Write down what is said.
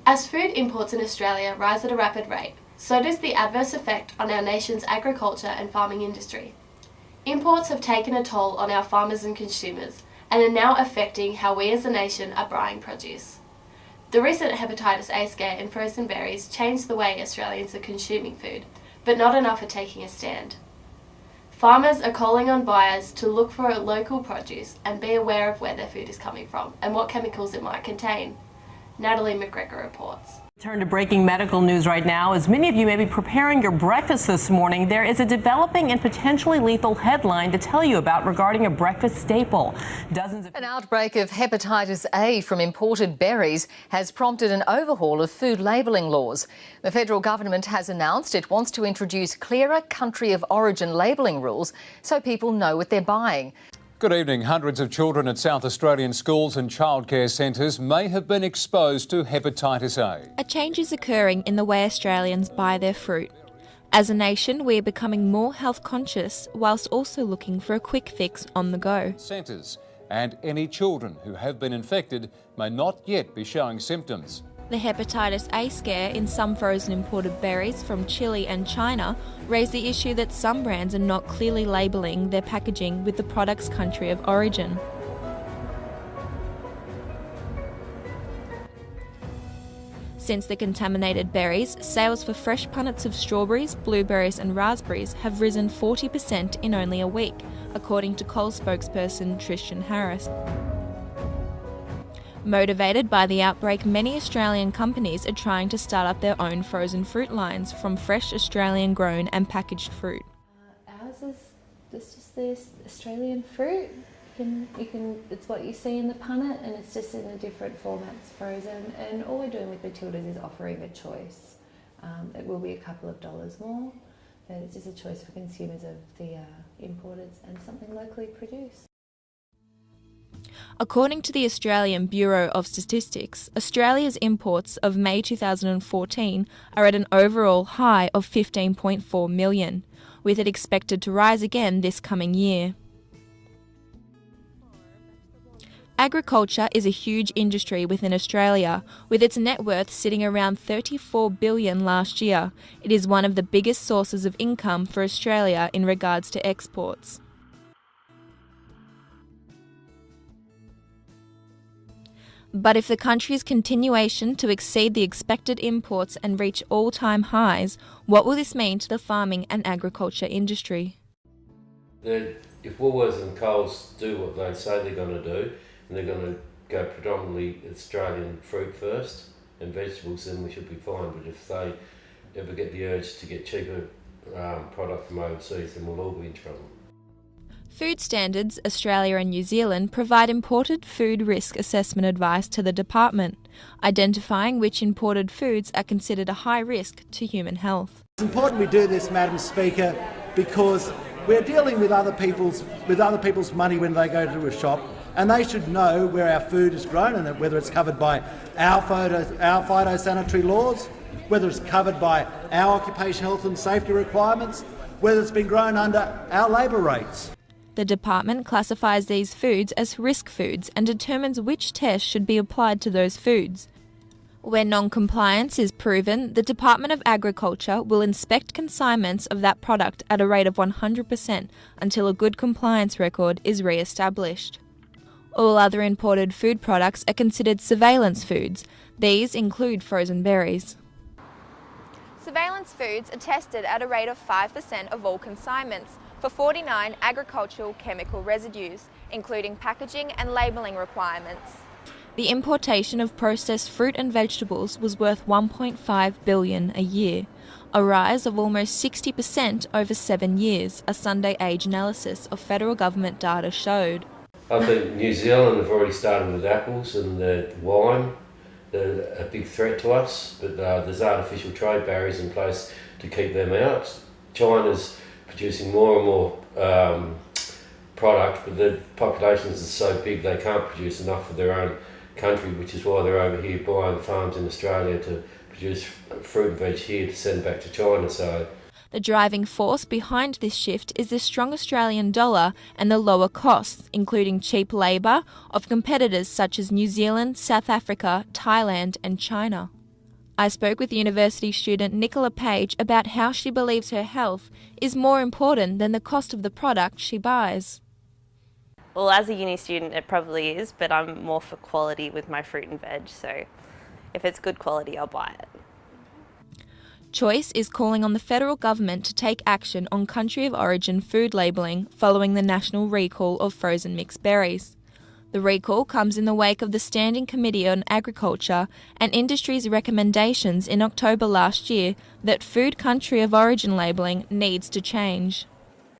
As food imports in Australia rise at a rapid rate, so does the adverse effect on our nation's agriculture and farming industry. Imports have taken a toll on our farmers and consumers and are now affecting how we as a nation are buying produce. The recent hepatitis A scare in frozen berries changed the way Australians are consuming food, but not enough are taking a stand. Farmers are calling on buyers to look for local produce and be aware of where their food is coming from and what chemicals it might contain. Natalie reports. Turn to breaking medical news right now. As many of you may be preparing your breakfast this morning, there is a developing and potentially lethal headline to tell you about regarding a breakfast staple. An outbreak of hepatitis A from imported berries has prompted an overhaul of food labelling laws. The federal government has announced it wants to introduce clearer country of origin labelling rules so people know what they're buying. Good evening. Hundreds of children at South Australian schools and childcare centres may have been exposed to hepatitis A. A change is occurring in the way Australians buy their fruit. As a nation, we are becoming more health conscious whilst also looking for a quick fix on the go. Centres and any children who have been infected may not yet be showing symptoms. The hepatitis A scare in some frozen imported berries from Chile and China raised the issue that some brands are not clearly labelling their packaging with the product's country of origin. Since the contaminated berries, sales for fresh punnets of strawberries, blueberries and raspberries have risen 40% in only a week, according to Coles spokesperson Tristan Harris. Motivated by the outbreak, many Australian companies are trying to start up their own frozen fruit lines from fresh Australian grown and packaged fruit. Ours is just this Australian fruit. It's what you see in the punnet, and it's just in a different formats frozen. And all we're doing with Matilda's is offering a choice. It will be a couple of dollars more, but it's just a choice for consumers of the importers and something locally produced. According to the Australian Bureau of Statistics, Australia's imports of May 2014 are at an overall high of 15.4 million, with it expected to rise again this coming year. Agriculture is a huge industry within Australia, with its net worth sitting around $34 billion last year. It is one of the biggest sources of income for Australia in regards to exports. But if the country's continuation to exceed the expected imports and reach all-time highs, what will this mean to the farming and agriculture industry? If Woolworths and Coles do what they say they're going to do, and they're going to go predominantly Australian fruit first and vegetables, then we should be fine. But if they ever get the urge to get cheaper product from overseas, then we'll all be in trouble. Food Standards Australia and New Zealand provide imported food risk assessment advice to the department, identifying which imported foods are considered a high risk to human health. It's important we do this, Madam Speaker, because we're dealing with other people's money when they go to a shop, and they should know where our food is grown and whether it's covered by our phytosanitary laws, whether it's covered by our occupational health and safety requirements, whether it's been grown under our labour rates. The department classifies these foods as risk foods and determines which tests should be applied to those foods. Where non-compliance is proven, the Department of Agriculture will inspect consignments of that product at a rate of 100% until a good compliance record is re-established. All other imported food products are considered surveillance foods. These include frozen berries. Surveillance foods are tested at a rate of 5% of all consignments for 49 agricultural chemical residues, including packaging and labelling requirements. The importation of processed fruit and vegetables was worth $1.5 billion a year, a rise of almost 60% over 7 years, a Sunday Age analysis of federal government data showed. I think New Zealand have already started with apples and the wine. They're a big threat to us, but there's artificial trade barriers in place to keep them out. China's producing more and more product, but the populations are so big they can't produce enough for their own country, which is why they're over here buying farms in Australia to produce fruit and veg here to send back to China. So the driving force behind this shift is the strong Australian dollar and the lower costs, including cheap labour, of competitors such as New Zealand, South Africa, Thailand and China. I spoke with university student Nicola Page about how she believes her health is more important than the cost of the product she buys. Well, as a uni student it probably is, but I'm more for quality with my fruit and veg, so if it's good quality I'll buy it. Choice is calling on the federal government to take action on country of origin food labelling following the national recall of frozen mixed berries. The recall comes in the wake of the Standing Committee on Agriculture and Industry's recommendations in October last year that food country of origin labelling needs to change.